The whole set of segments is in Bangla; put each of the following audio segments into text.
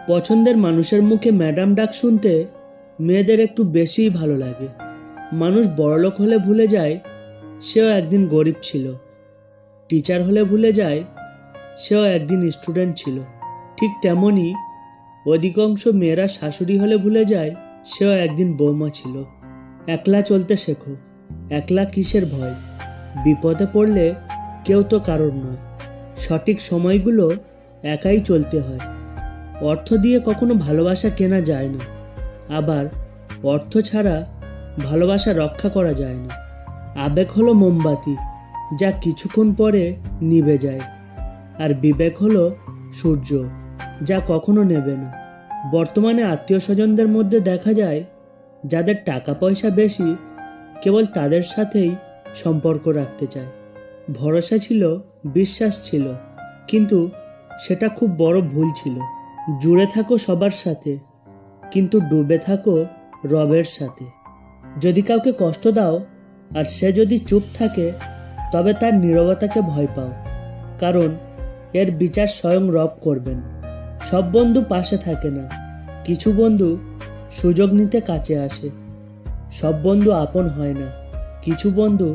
পছন্দের মানুষের মুখে ম্যাডাম ডাক শুনতে মেয়েদের একটু বেশিই ভালো লাগে। মানুষ বড়লোক হলে ভুলে যায় সেও একদিন গরিব ছিল, টিচার হলে ভুলে যায় সেও একদিন স্টুডেন্ট ছিল। ঠিক তেমনই অধিকাংশ মেয়েরা শাশুড়ি হলে ভুলে যায় সেও একদিন বৌমা ছিল। একলা চলতে শেখো, একলা কিসের ভয়, বিপদে পড়লে কেউ তো কারোর নয়। সঠিক সময়গুলো একাই চলতে হয়। অর্থ দিয়ে কখনো ভালোবাসা কেনা যায় না, আবার অর্থ ছাড়া ভালোবাসা রক্ষা করা যায় না। আবেগ হলো মোমবাতি, যা কিছুক্ষণ পরে নিভে যায়, আর বিবেক হলো সূর্য, যা কখনো নেবে না। বর্তমানে আত্মীয় স্বজনদের মধ্যে দেখা যায় যাদের টাকা পয়সা বেশি কেবল তাদের সাথেই সম্পর্ক রাখতে চায়। ভরসা ছিল, বিশ্বাস ছিল, কিন্তু সেটা খুব বড় ভুল ছিল। জুড়ে থাকো সবার সাথে, কিন্তু ডুবে থাকো রবের সাথে। যদি কাউকে কষ্ট দাও আর সে যদি চুপ থাকে, তবে তার নীরবতাকে ভয় পাও, কারণ এর বিচার স্বয়ং রব করবেন। সব বন্ধু পাশে থাকে না, কিছু বন্ধু সুযোগ নিতে কাছে আসে। সব বন্ধু আপন হয় না, কিছু বন্ধু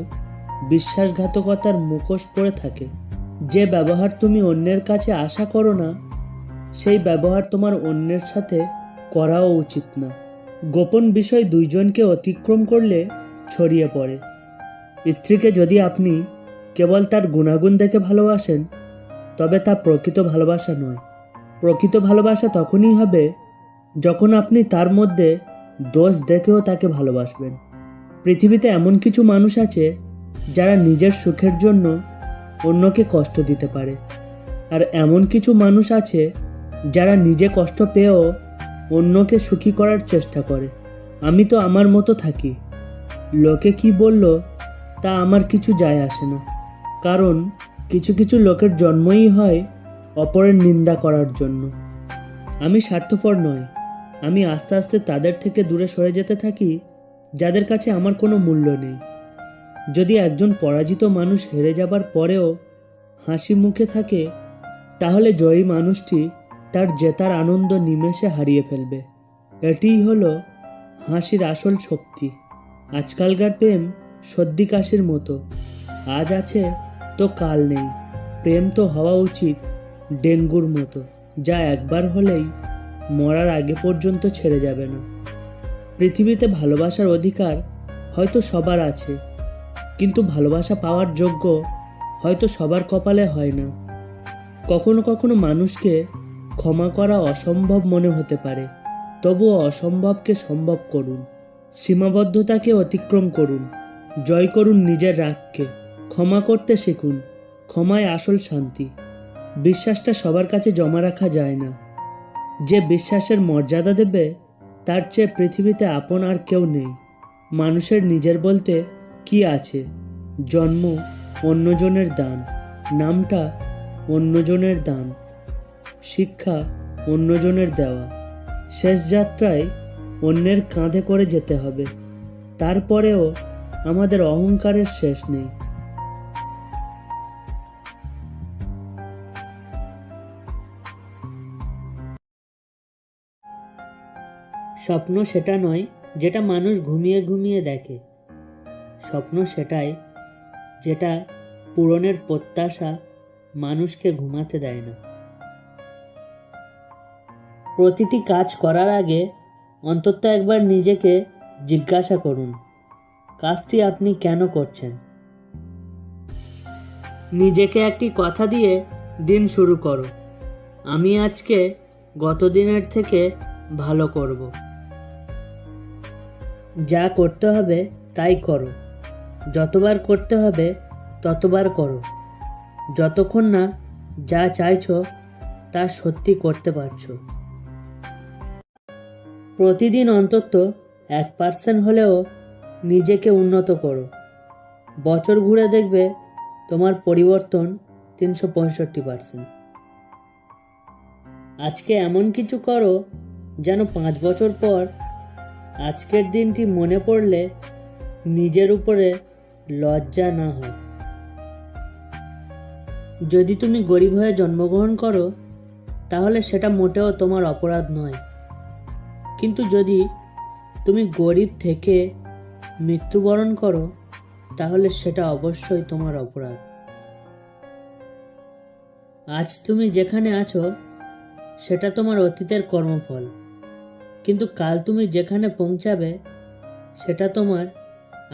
বিশ্বাসঘাতকতার মুখোশ পরে থাকে। যে ব্যবহার তুমি অন্যের কাছে আশা করো না, সেই ব্যবহার তোমার অন্যের সাথে করাও উচিত না। গোপন বিষয় দুইজনকে অতিক্রম করলে ছড়িয়ে পড়ে। স্ত্রীকে যদি আপনি কেবল তার গুণাগুণ দেখে ভালোবাসেন, তবে তা প্রকৃত ভালোবাসা নয়। প্রকৃত ভালোবাসা তখনই হবে যখন আপনি তার মধ্যে দোষ দেখেও তাকে ভালোবাসবেন। পৃথিবীতে এমন কিছু মানুষ আছে যারা নিজের সুখের জন্য অন্যকে কষ্ট দিতে পারে, আর এমন কিছু মানুষ আছে যারা নিজে কষ্ট পেয়েও অন্যকে সুখী করার চেষ্টা করে। আমি তো আমার মতো থাকি, লোকে কি বলল তা আমার কিছু যায় আসে না, কারণ কিছু কিছু লোকের জন্মই হয় অপরের নিন্দা করার জন্য। আমি স্বার্থপর নয়, আমি আস্তে আস্তে তাদের থেকে দূরে সরে যেতে থাকি যাদের কাছে আমার কোনো মূল্য নেই। যদি একজন পরাজিত মানুষ হেরে যাবার পরেও হাসি মুখে থাকে, তাহলে জয়ী মানুষটি তার জেতার আনন্দ নিমেষে হারিয়ে ফেলবে। এটিই হলো হাসির আসল শক্তি। আজকালকার প্রেম সর্দি কাশির মতো, আজ আছে তো কাল নেই। প্রেম তো হওয়া উচিত ডেঙ্গুর মতো, যা একবার হলেই মরার আগে পর্যন্ত ছেড়ে যাবে না। পৃথিবীতে ভালোবাসার অধিকার হয়তো সবার আছে, কিন্তু ভালোবাসা পাওয়ার যোগ্য হয়তো সবার কপালে হয় না। কখনো কখনো মানুষকে ক্ষমা করা অসম্ভব মনে হতে পারে, তবুও অসম্ভবকে সম্ভব করুন। সীমাবদ্ধতাকে অতিক্রম করুন, জয় করুন নিজের রাগকে। ক্ষমা করতে শিখুন, ক্ষমায় আসল শান্তি। বিশ্বাসটা সবার কাছে জমা রাখা যায় না। যে বিশ্বাসের মর্যাদা দেবে তার চেয়ে পৃথিবীতে আপন আর কেউ নেই। মানুষের নিজের বলতে কি আছে? জন্ম অন্যজনের দান, নামটা অন্যজনের দান, শিক্ষা অন্যজনের দেওয়া। শেষ যাত্রায় অন্যের কাঁধে করে যেতে হবে, তারপরেও আমাদের অহংকারের শেষ নেই। স্বপ্ন সেটা নয় যেটা মানুষ ঘুমিয়ে ঘুমিয়ে দেখে, স্বপ্ন সেটাই যেটা পূরণের প্রত্যাশা মানুষকে ঘুমাতে দেয় না। প্রতিটি কাজ করার আগে অন্তত একবার নিজেকে জিজ্ঞাসা করুন, কাজটি আপনি কেন করছেন? নিজেকে একটি কথা দিয়ে দিন শুরু করো, আমি আজকে গত দিনের থেকে ভালো করব। যা করতে হবে তাই করো, যতবার করতে হবে ততবার করো, যতক্ষণ না যা চাইছো তা সত্যি করতে পারছো। প্রতিদিন অন্তত 1% হলেও নিজেকে উন্নত করো। বছর ঘুরে দেখবে তোমার পরিবর্তন 365%। আজকে এমন কিছু করো যেন 5 বছর পর আজকের দিনটি মনে পড়লে নিজের উপরে লজ্জা না হয়। যদি তুমি গরিব হয়ে জন্মগ্রহণ করো, তাহলে সেটা মোটেও তোমার অপরাধ নয়। কিন্তু যদি তুমি গরিব থেকে মৃত্যুবরণ করো, তাহলে সেটা অবশ্যই তোমার অপরাধ। আজ তুমি যেখানে আছো সেটা তোমার অতীতের কর্মফল, কিন্তু কাল তুমি যেখানে পৌঁছাবে সেটা তোমার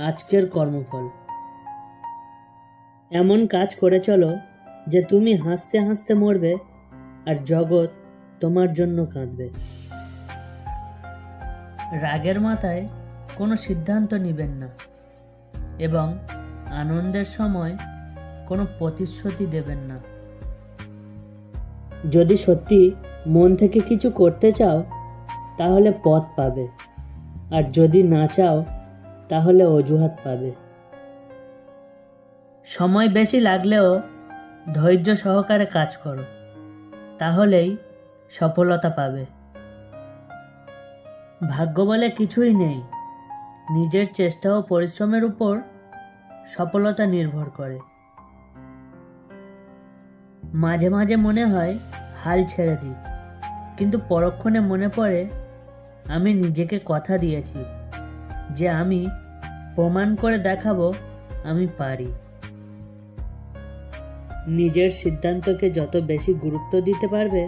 আজকের কর্মফল। এমন কাজ করে চলো যে তুমি হাসতে হাসতে মরবে আর জগৎ তোমার জন্য কাঁদবে। রাগের মাথায় কোনো সিদ্ধান্ত নেবেন না এবং আনন্দের সময় কোনো প্রতিশ্রুতি দেবেন না। যদি সত্যি মন থেকে কিছু করতে চাও তাহলে পথ পাবে, আর যদি না চাও তাহলে অজুহাত পাবে। সময় বেশি লাগলেও ধৈর্য সহকারে কাজ করো, তাহলেই সফলতা পাবে। ভাগ্য বলে কিছুই নেই, নিজের চেষ্টা ও পরিশ্রমের উপর সফলতা নির্ভর করে। মাঝে মাঝে মনে হয় হাল ছেড়ে দিই, কিন্তু পরক্ষণে মনে পড়ে আমি নিজেকে কথা দিয়েছি যে আমি প্রমাণ করে দেখাবো আমি পারি। নিজের সিদ্ধান্তকে যত বেশি গুরুত্ব দিতে পারবে,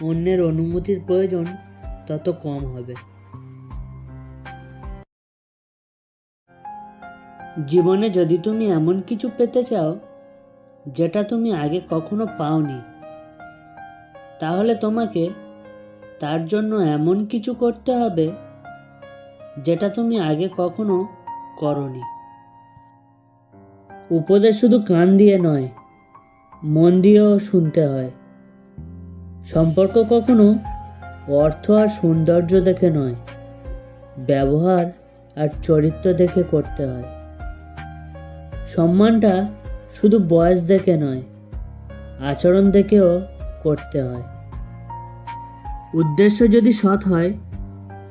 অন্যের অনুমতির প্রয়োজন তত কম হবে। জীবনে যদি তুমি এমন কিছু পেতে চাও যেটা তুমি আগে কখনো পাওনি, তাহলে তোমাকে তার জন্য এমন কিছু করতে হবে যেটা তুমি আগে কখনো করনি। উপদেশ শুধু কান দিয়ে নয়, মন দিয়েও শুনতে হয়। সম্পর্ক কখনো অর্থ আর সৌন্দর্য দেখে নয়, ব্যবহার আর চরিত্র দেখে করতে হয়। সম্মানটা শুধু বয়স দেখে নয়, আচরণ দেখেও করতে হয়। উদ্দেশ্য যদি সৎ হয়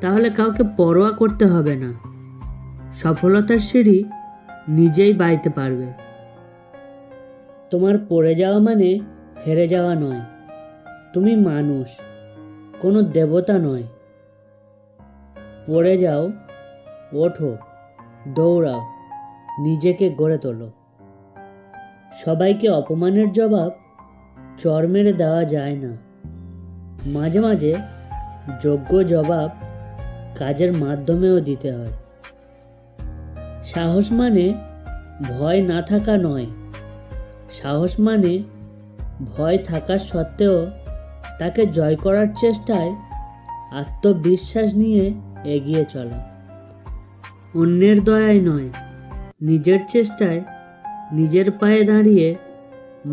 তাহলে কাউকে পরোয়া করতে হবে না। সফলতার সিঁড়ি নিজেই বাইতে পারবে। তোমার পড়ে যাওয়া মানে হেরে যাওয়া নয়। তুমি মানুষ, কোনো দেবতা নয়। পড়ে যাও, ওঠো, দৌড়াও, নিজেকে গড়ে তোলো। সবাইকে অপমানের জবাব চড় মেরে দেওয়া যায় না। মাঝে মাঝে যোগ্য জবাব কাজের মাধ্যমেও দিতে হয়। সাহস মানে ভয় না থাকা নয়, সাহস মানে ভয় থাকার সত্ত্বেও তাকে জয় করার চেষ্টায় আত্মবিশ্বাস নিয়ে এগিয়ে চলা। অন্যের দয়ায় নয়, নিজের চেষ্টায় নিজের পায়ে দাঁড়িয়ে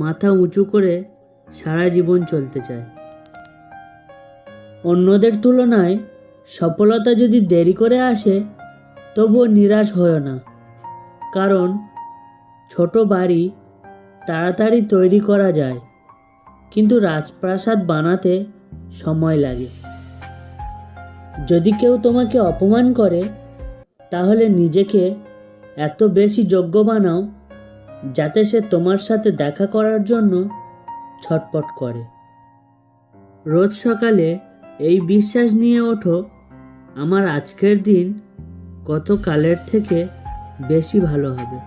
মাথা উঁচু করে সারা জীবন চলতে চায়। অন্যদের তুলনায় সফলতা যদি দেরি করে আসে তবুও নিরাশ হয়ো না, কারণ ছোট বাড়ি তাড়াতাড়ি তৈরি করা যায়, কিন্তু রাজপ্রাসাদ বানাতে সময় লাগে। যদি কেউ তোমাকে অপমান করে তাহলে নিজেকে এত বেশি যোগ্য বানাও যাতে সে তোমার সাথে দেখা করার জন্য ছটপট করে। রোজ সকালে এই বিশ্বাস নিয়ে ওঠো, আমার আজকের দিন গতকালের থেকে বেশি ভালো হবে।